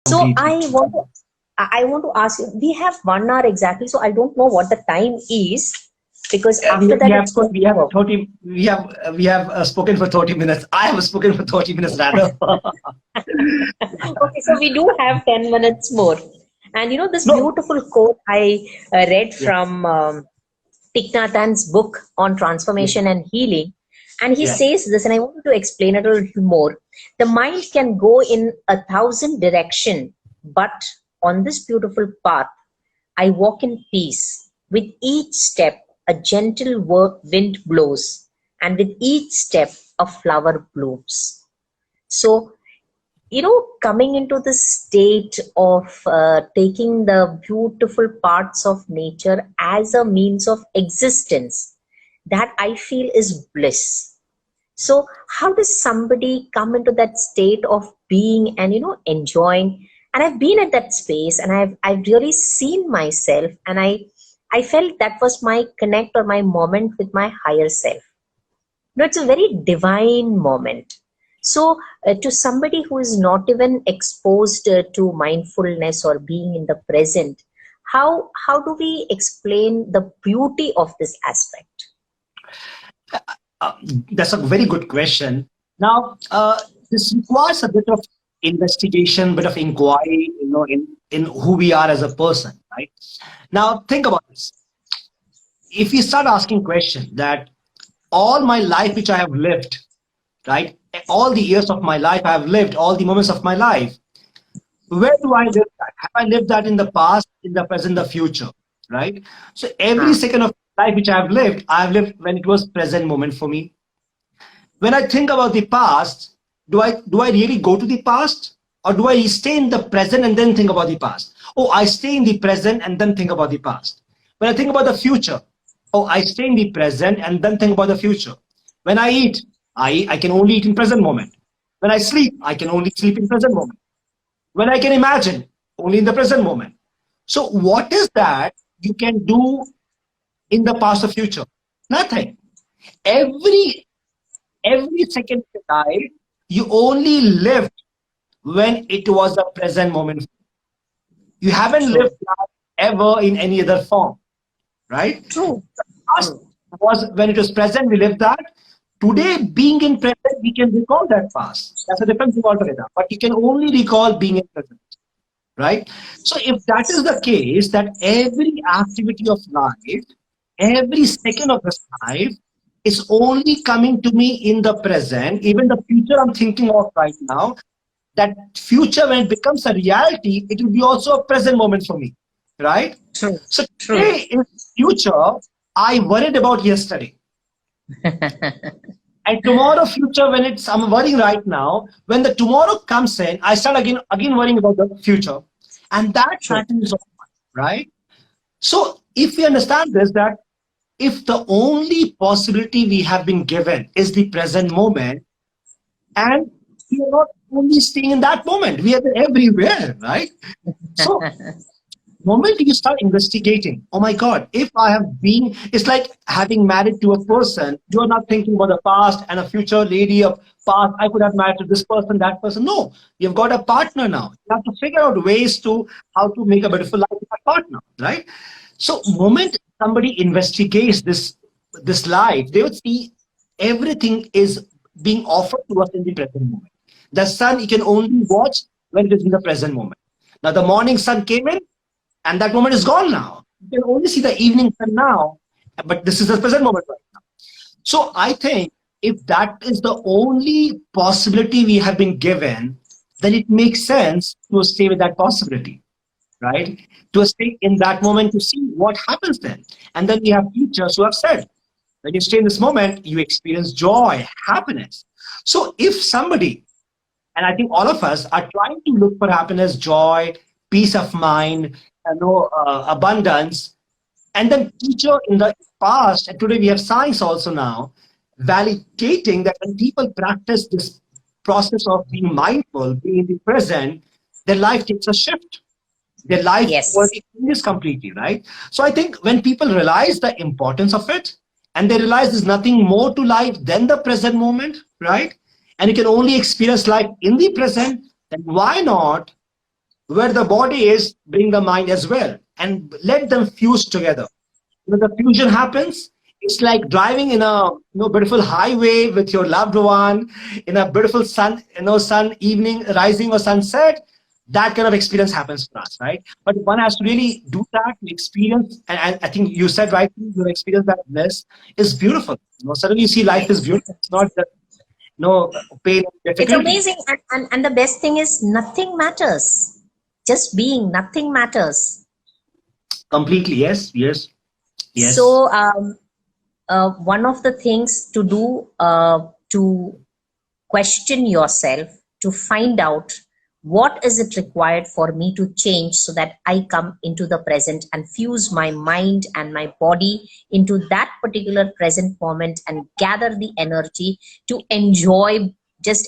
So completely. I want to ask you, we have 1 hour exactly, so I don't know what the time is, because after We that have it's going we to have work. 30 we have spoken for 30 minutes. I have spoken for 30 minutes rather. Okay, so we do have 10 minutes more. And you know, this No. beautiful quote I read Yeah. from Thich Nhat Hanh's book on Yeah. transformation and healing. And he Yeah. says this, and I wanted to explain it a little more. The mind can go in 1,000 directions, but on this beautiful path, I walk in peace. With each step, a gentle wind blows, and with each step, a flower blooms. So, you know, coming into this state of taking the beautiful parts of nature as a means of existence, that I feel is bliss. So how does somebody come into that state of being and, you know, enjoying? And I've been at that space, and I've really seen myself, and I felt that was my connect or my moment with my higher self. No, it's a very divine moment. So, to somebody who is not even exposed to mindfulness or being in the present, how do we explain the beauty of this aspect? Uh, that's a very good question. Now, this requires a bit of investigation, bit of inquiry, in who we are as a person, right? Now, think about this. If you start asking questions that all my life which I have lived, right? All the years of my life I have lived, all the moments of my life, where do I live that? Have I lived that in the past, in the present, the future, right? So every Ah, second of life which I have lived when it was present moment for me. When I think about the past, do I really go to the past, or do I stay in the present and then think about the past? Oh, I stay in the present and then think about the past. When I think about the future, oh, I stay in the present and then think about the future. When I eat, I can only eat in present moment. When I sleep, I can only sleep in present moment. When I can imagine, only in the present moment. So what is that you can do in the past or future? Nothing. Every every second of your life, you only lived when it was the present moment. You haven't lived true, life ever in any other form, right? true, The past true. was when it was present, we lived that. Today, being in present, we can recall that past. That's a different thing altogether. But you can only recall being in present, right? So if that is the case, that every activity of life, every second of this life is only coming to me in the present, even the future I'm thinking of right now, that future when it becomes a reality, it will be also a present moment for me, right? True, So true. today in future, I worried about yesterday. And tomorrow future, when it's I'm worrying right now, when the tomorrow comes in, I start again worrying about the future. And that True. pattern is on, right? So if we understand this, that if the only possibility we have been given is the present moment, and we are not only staying in that moment, we are everywhere, right? So moment you start investigating, oh my God, if I have been, it's like having married to a person, you're not thinking about the past and a future lady of past, I could have married to this person, that person. No, you've got a partner now. You have to figure out ways to how to make a beautiful life with that partner, right? So moment somebody investigates this life, they would see everything is being offered to us in the present moment. The sun you can only watch when it is in the present moment. Now the morning sun came in, and that moment is gone now. You can only see the evening sun now, but this is the present moment right now. So I think if that is the only possibility we have been given, then it makes sense to stay with that possibility, right? To stay in that moment to see what happens then. And then we have teachers who have said, when you stay in this moment, you experience joy, happiness. So if somebody, and I think all of us are trying to look for happiness, joy, peace of mind, abundance, and then teacher in the past, and today we have science also now, validating that when people practice this process of being mindful, being in the present, their life takes a shift. Their life Yes. quality changes completely, right? So I think when people realize the importance of it, and they realize there's nothing more to life than the present moment, right? And you can only experience life in the present, then why not where the body is, bring the mind as well, and let them fuse together. When the fusion happens, it's like driving in a beautiful highway with your loved one in a beautiful sun, sun evening, rising or sunset. That kind of experience happens for us, right? But one has to really do that to experience. And I think you said right, your experience that bliss is beautiful. Suddenly you see life is beautiful. It's not that pain and It's difficulty. amazing. And the best thing is nothing matters. Just being, nothing matters. Completely, yes, yes, yes. So one of the things to do to question yourself, to find out what is it required for me to change so that I come into the present and fuse my mind and my body into that particular present moment and gather the energy to enjoy just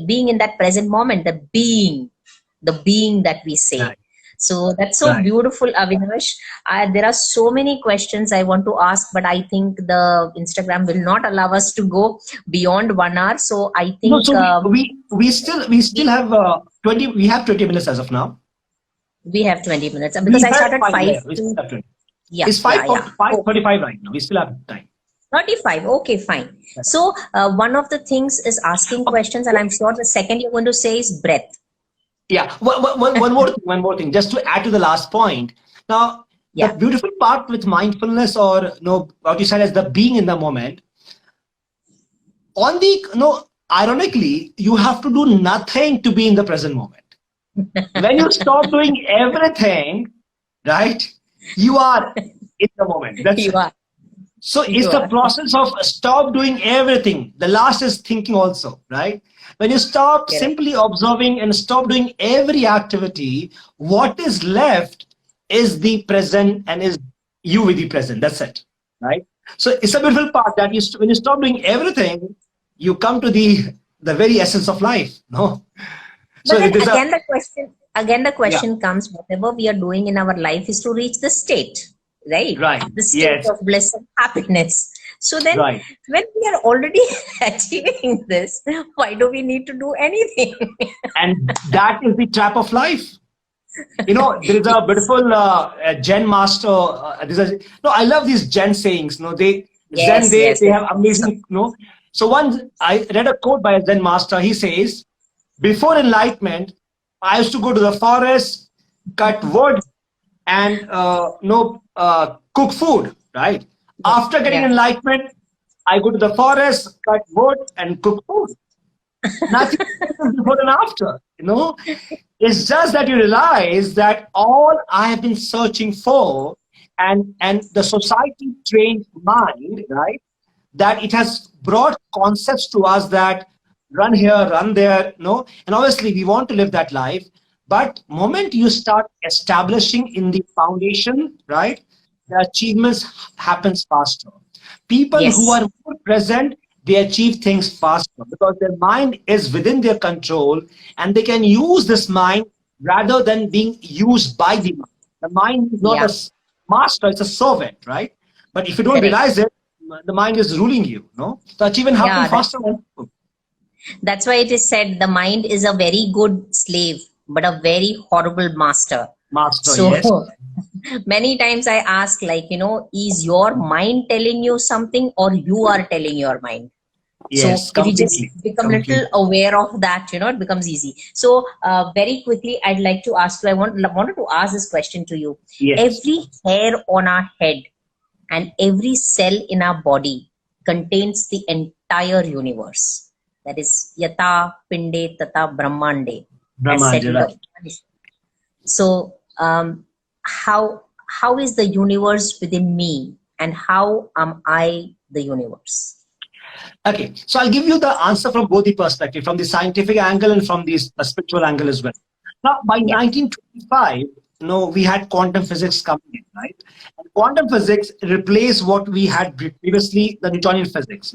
being in that present moment, the being that we say. Right, So that's so right. beautiful, Avinash. There are so many questions I want to ask, but I think the Instagram will not allow us to go beyond 1 hour. So I No, think so we still we, have 20. We have 20 minutes as of now. we have 20 minutes because We I have started fine. five Yeah, we still to have 20. yeah, It's yeah, yeah. 5:35 right now. We still have time. 35. Okay, fine. So one of the things is asking Okay. questions, and I'm sure the second you're going to say is breath. Yeah. One more thing, just to add to the last point. Now, the Yeah. beautiful part with mindfulness, or what you said as the being in the moment, on the ironically, you have to do nothing to be in the present moment. When you stop doing everything, right, you are in the moment. That's You it. are. So it's You the are. process of stop doing everything. The last is thinking also, right? When you stop Correct. simply observing and stop doing every activity, what is left is the present and is you with the present. That's it, right? So it's a beautiful part that when you stop doing everything, you come to the very essence of life. No, so But then it is a again the yeah, question comes, whatever we are doing in our life is to reach the state, right? right, The state yes, of bliss and happiness. So then right. when we are already achieving this, why do we need to do anything? And that is the trap of life. There is a Yes. beautiful Zen master. No, I love these Zen sayings. Zen, Yes, yes, they yes. have amazing. So once I read a quote by a Zen master. He says, "Before enlightenment, I used to go to the forest, cut wood, and cook food. Right. Yeah. After getting Yeah. enlightenment, I go to the forest, cut wood, and cook food. Nothing before and after. It's just that you realize that all I have been searching for, and the society trained mind, right? That it has brought concepts to us that run here, run there, and obviously we want to live that life. But moment you start establishing in the foundation, right, the achievements happens faster. People who are Yes. more present, they achieve things faster because their mind is within their control, and they can use this mind rather than being used by the mind. The mind is not a Yeah. master, it's a servant, right? But if you don't Correct. realize it, the mind is ruling you. The achievement happen Yeah. faster. That's why it is said the mind is a very good slave, but a very horrible master. Master, So yes, many times I ask, is your mind telling you something or you are telling your mind? yes, So if you just completely, become a little completely. aware of that, it becomes easy. So very quickly, I'd like to ask you, wanted to ask this question to you. Yes. Every hair on our head and every cell in our body contains the entire universe. That is Yata Pinde Tata Brahmande, as said Brahmanja, in the right. Upanishad. So how is the universe within me, and how am I the universe? Okay, so I'll give you the answer from both the perspective, from the scientific angle and from the spiritual angle as well. Now, by Yeah. 1925, we had quantum physics coming in, right? And quantum physics replaced what we had previously, the Newtonian physics,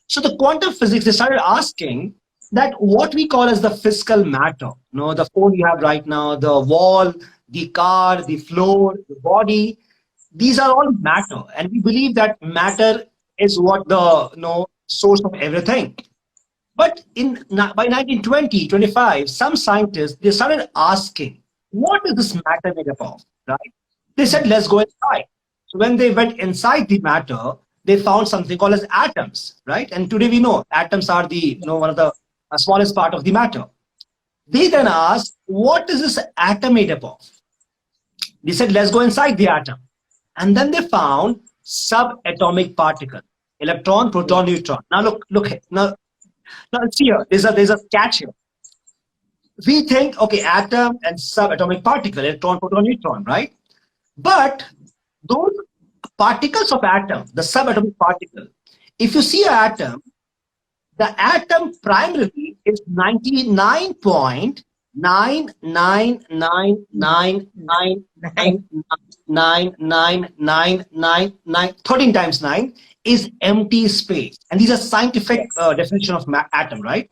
So the quantum physics, they started asking that what we call as the physical matter, the phone you have right now, the wall, the car, the floor, the body, these are all matter, and we believe that matter is what the source of everything. But by 1920, 25, some scientists, they started asking, what is this matter made up of, right? They said, let's go inside. So when they went inside the matter, they found something called as atoms, right? And today we know atoms are the, one of the smallest part of the matter. They then asked, what is this atom made up of? They said, let's go inside the atom. And then they found subatomic particle, electron, proton, neutron. Now look, now see here, there's a catch here. We think, okay, atom and subatomic particle, electron, proton, neutron, right? But those particles of atom, the subatomic particle, if you see an atom, the atom primarily is 99.999999999 13 times 9 is empty space. And these are scientific definition of atom, right?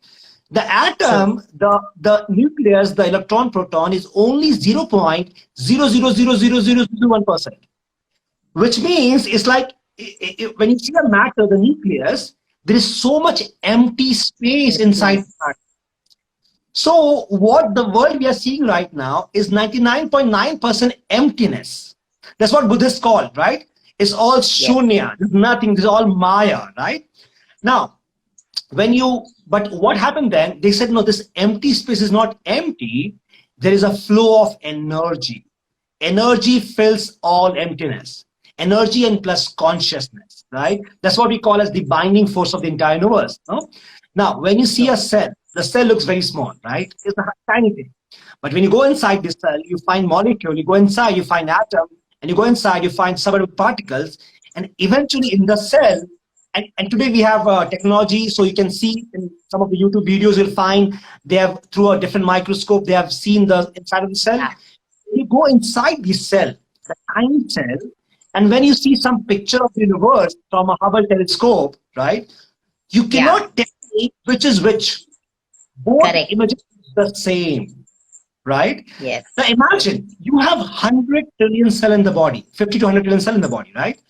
The atom, the nucleus, the electron proton is only 0.0000001%, which means it's like when you see a matter, the nucleus, there is so much empty space inside the matter. So what the world we are seeing right now is 99.9% emptiness. That's what Buddhists call, right? It's all shunya, there's nothing, there's all maya, right? Now, but what happened then? They said, no, this empty space is not empty. There is a flow of energy. Energy fills all emptiness. Energy and plus consciousness, right? That's what we call as the binding force of the entire universe. No? Now, when you see a cell, the cell looks very small, right? It's a tiny thing. But when you go inside this cell, you find molecule, you go inside, you find atom, and you go inside, you find subatomic particles, and eventually in the cell, and today we have technology, so you can see in some of the YouTube videos, you'll find they have, through a different microscope, they have seen the inside of the cell. You go inside the cell, the tiny cell, and when you see some picture of the universe from a Hubble telescope, right, you cannot tell which is which. Both images are the same, right? Yes. Now imagine you have 100 trillion cells in the body, 50 to 100 trillion cells in the body, right?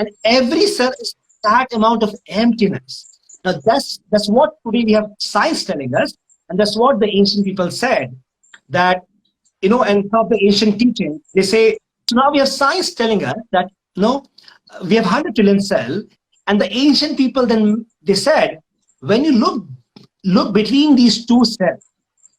And every cell is that amount of emptiness. Now that's what today we have science telling us, and that's what the ancient people said, that, and some of the ancient teaching, they say, so now we have science telling us that, we have 100 trillion cells, and the ancient people then, they said, when you look between these two cells,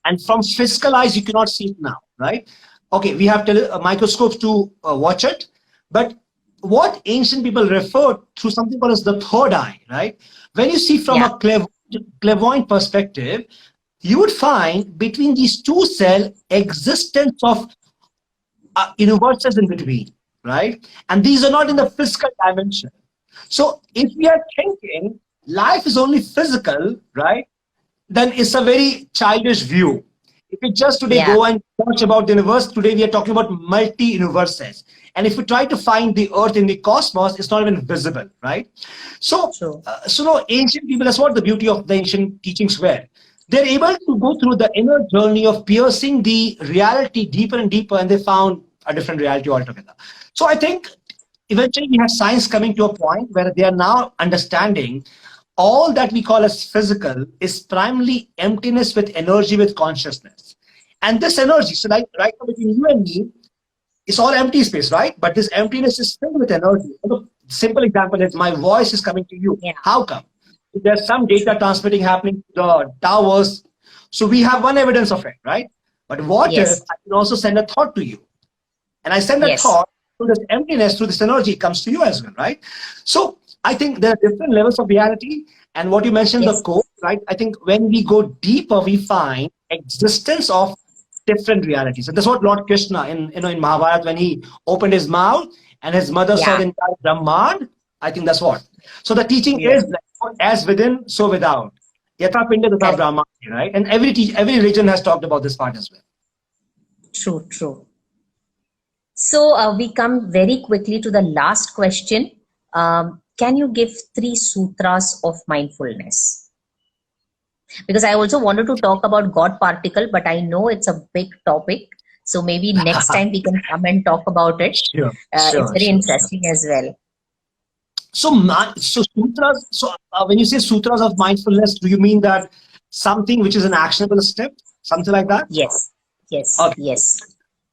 and from physical eyes, you cannot see it now, right? Okay, we have microscopes to watch it, but what ancient people refer to something called as the third eye, right? When you see from a clairvoyant perspective, you would find between these two cells existence of universes in between, right? And these are not in the physical dimension. So if we are thinking life is only physical, right, then it's a very childish view. If we just today go and talk about the universe, today we are talking about multi-universes. And if we try to find the earth in the cosmos, it's not even visible, right? So, ancient people, that's what the beauty of the ancient teachings were. They're able to go through the inner journey of piercing the reality deeper and deeper, and they found a different reality altogether. So I think eventually we have science coming to a point where they are now understanding all that we call as physical is primarily emptiness with energy, with consciousness. And this energy, so like right now between you and me, it's all empty space, right? But this emptiness is filled with energy. Simple example is my voice is coming to you. How come? There's some data transmitting happening to the towers. So we have one evidence of it, right? But what if I can also send a thought to you? And I send a thought through this emptiness, through this energy, it comes to you as well, right? So I think there are different levels of reality. And what you mentioned, the code, right? I think when we go deeper, we find existence of different realities. And that's what Lord Krishna in Mahabharata, when he opened his mouth and his mother said in Brahman, I think that's what. So the teaching is as within, so without. Yatha Pinda Tatha Brahman, right? And every religion has talked about this part as well. True, true. So we come very quickly to the last question. Can you give 3 sutras of mindfulness? Because I also wanted to talk about God particle, but I know it's a big topic. So maybe next time we can come and talk about it. It's very interesting as well. So sutras. So when you say sutras of mindfulness, do you mean that something which is an actionable step, something like that? Yes, yes, Okay. yes.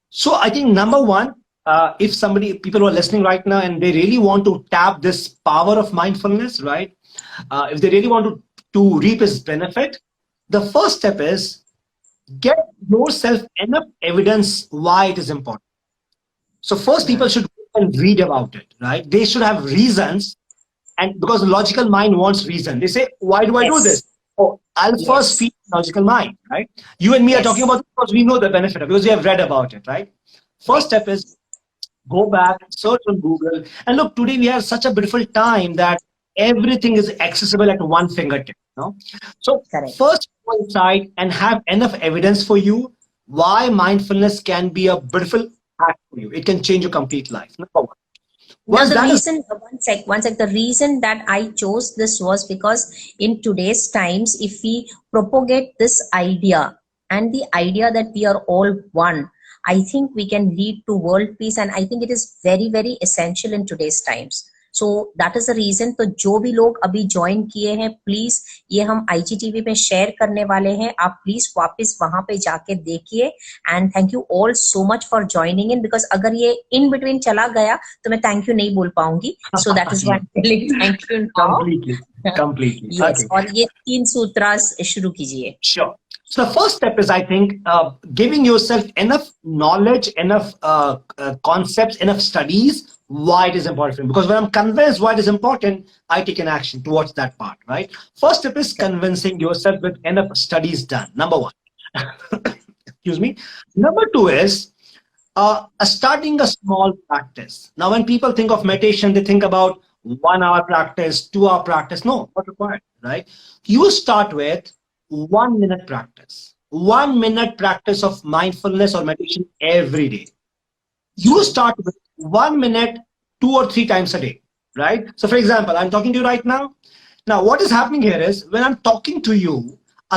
So I think number one, if people who are listening right now and they really want to tap this power of mindfulness, right? If they really want to reap its benefit, the first step is get yourself enough evidence why it is important. So first, people Hmm. should go and read about it, right? They should have reasons, and because the logical mind wants reason, they say, "Why do I do this?" Yes, Oh, I'll first yes, feed logical mind, right? You and me are talking yes. about it because we know the benefit of it, because we have read about it, right? First Right. step is go back, search on Google, and look. Today we have such a beautiful time that everything is accessible at one fingertip. So Correct. first go inside and have enough evidence for you why mindfulness can be a beautiful hack for you. It can change your complete life. Number one. Now, Once the that is reason, one sec, the reason that I chose this was because in today's times, if we propagate this idea and the idea that we are all one, I think we can lead to world peace. And I think it is very, very essential in today's times. So that is the reason. तो जो भी लोग अभी join किए हैं, please ये हम IGTV पे शेयर करने वाले हैं, आप प्लीज वापस वहां पे जाके देखिए. And thank you all so much for joining in, because अगर ये इन बिटवीन चला गया तो मैं थैंक यू नहीं बोल पाऊंगी. So that is yeah, why telling thank you now. completely, completely. Yes, Okay, और ये 3 सूत्रास शुरू कीजिए. sure. So the first step is, I think, giving yourself enough knowledge, enough concepts, enough studies why it is important for you. Because when I'm convinced why it is important, I take an action towards that part, right? First step is convincing yourself with enough studies done. Number one. Excuse me. Number two is starting a small practice. Now, when people think of meditation, they think about 1 hour practice, 2 hour practice. No, not required, right? You start with 1 minute practice, 1 minute practice of mindfulness or meditation every day. You start with 1 minute, 2 or 3 times a day, right? So, for example, I'm talking to you right now. Now, what is happening here is when I'm talking to you,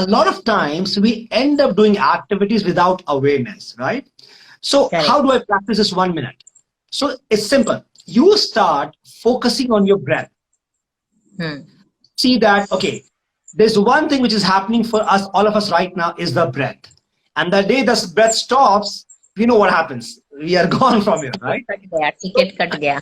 a lot of times we end up doing activities without awareness, right? So, how Correct. do I practice this 1 minute? So, it's simple. You start focusing on your breath. Hmm. See that, okay, there's one thing which is happening for us, all of us right now, is the breath. And the day the breath stops, we know what happens. We are gone from here, right? Cut गया, So, ticket cut गया.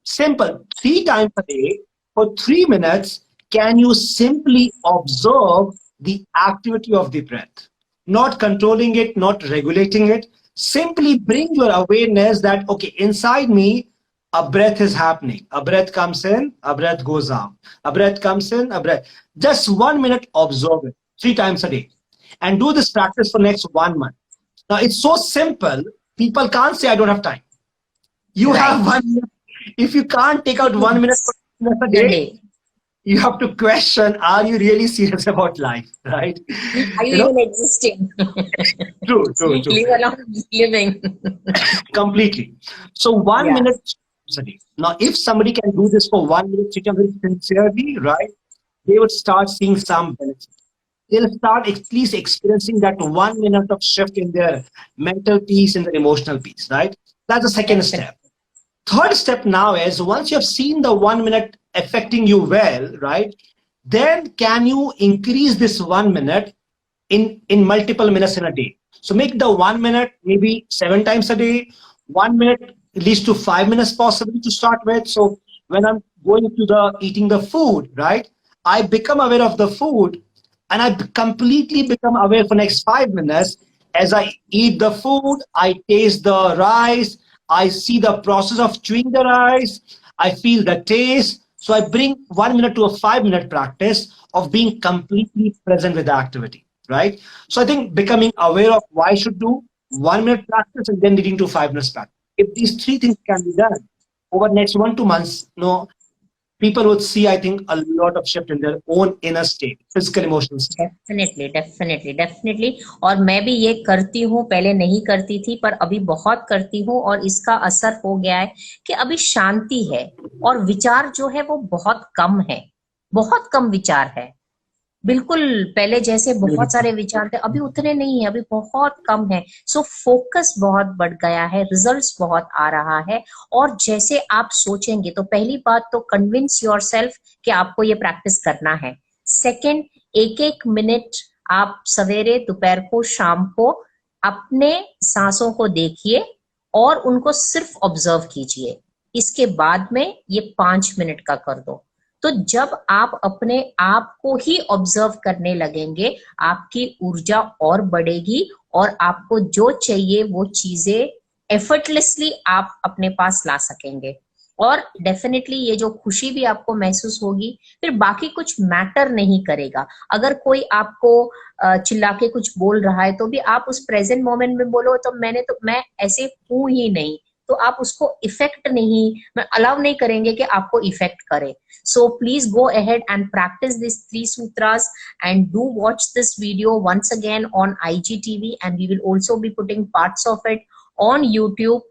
simple. 3 times a day for 3 minutes, can you simply observe the activity of the breath? Not controlling it, not regulating it. Simply bring your awareness that, okay, inside me, a breath is happening. A breath comes in, a breath goes out. A breath comes in, a breath. Just 1 minute, observe it 3 times a day. And do this practice for next 1 month. Now, it's so simple. People can't say, I don't have time. You Right. have 1 minute. If you can't take out 1 minute a The day, day. you have to question, are you really serious about life, right? Are you You know, even existing? true, true, true. Leave alone living. Completely. So one Yeah. minute a day. Now, if somebody can do this for 1 minute, very sincerely, right, they would start seeing some benefits. They'll start at least experiencing that 1 minute of shift in their mental peace and their emotional peace, right? That's the second Definitely. step. Third step now is once you have seen the 1 minute affecting you well, right? Then can you increase this 1 minute in multiple minutes in a day? So make the 1 minute maybe 7 times a day, 1 minute at least to 5 minutes possibly to start with. So when I'm going to the eating the food, right? I become aware of the food and I completely become aware for next 5 minutes. As I eat the food, I taste the rice, I see the process of chewing the rice, I feel the taste. So I bring 1 minute to a 5 minute practice of being completely present with the activity, right? So I think becoming aware of why I should do 1 minute practice and then leading to 5 minutes practice. If these three things can be done over the next 1 2 months, people would see, I think, a lot of shift in their own inner state, physical, emotional state. Definitely definitely definitely. और मैं भी ये करती हूँ, पहले नहीं करती थी पर अभी बहुत करती हूँ, और इसका असर हो गया है कि अभी शांति है और विचार जो है वो बहुत कम है, बहुत कम विचार है. बिल्कुल पहले जैसे बहुत सारे विचार थे, अभी उतने नहीं है, अभी बहुत कम है। सो फोकस बहुत बढ़ गया है, रिजल्ट्स बहुत आ रहा है। और जैसे आप सोचेंगे, तो पहली बात तो कन्विंस योरसेल्फ कि आपको ये प्रैक्टिस करना है। सेकंड, एक एक मिनट आप सवेरे, दोपहर को, शाम को अपने सांसों को देखिए और उनको सिर्फ ऑब्जर्व कीजिए। इसके बाद में ये 5 मिनट का कर दो। तो जब आप अपने आप को ही ऑब्जर्व करने लगेंगे, आपकी ऊर्जा और बढ़ेगी और आपको जो चाहिए वो चीजें एफर्टलेसली आप अपने पास ला सकेंगे। और डेफिनेटली ये जो खुशी भी आपको महसूस होगी, फिर बाकी कुछ मैटर नहीं करेगा। अगर कोई आपको चिल्ला के कुछ बोल रहा है तो भी आप उस प्रेजेंट मोमेंट में बोलो, तो मैं ऐसे हूं ही नहीं, तो आप उसको इफेक्ट नहीं, मैं अलाउ नहीं करेंगे कि आपको इफेक्ट करे। So please go ahead and practice these 3 sutras, and do watch this video once again on IGTV, and we will also be putting parts of it on YouTube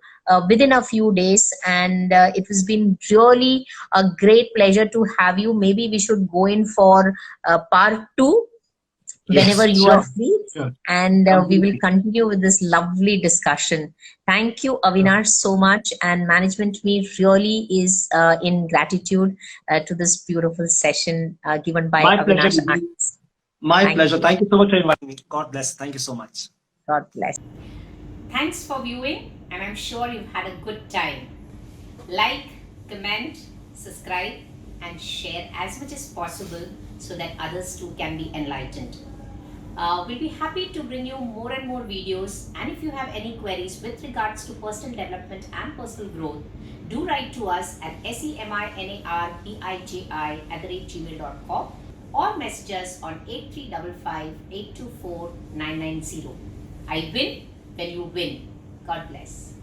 within a few days. And it has been really a great pleasure to have you. Maybe we should go in for part 2 whenever Yes, you are sure, free, sure. and we will Completely. continue with this lovely discussion. Thank you, Avinash, so much, and management me really is in gratitude to this beautiful session given by My pleasure. Avinash. Nidhi. My Thank pleasure. you. Thank you so much for inviting me. God bless. Thank you so much. God bless. Thanks for viewing, and I'm sure you've had a good time. Like, comment, subscribe, and share as much as possible so that others too can be enlightened. We'll be happy to bring you more and more videos, and if you have any queries with regards to personal development and personal growth, do write to us at seminarbiji@gmail.com or message us on 8355 824 990. I win when you win. God bless.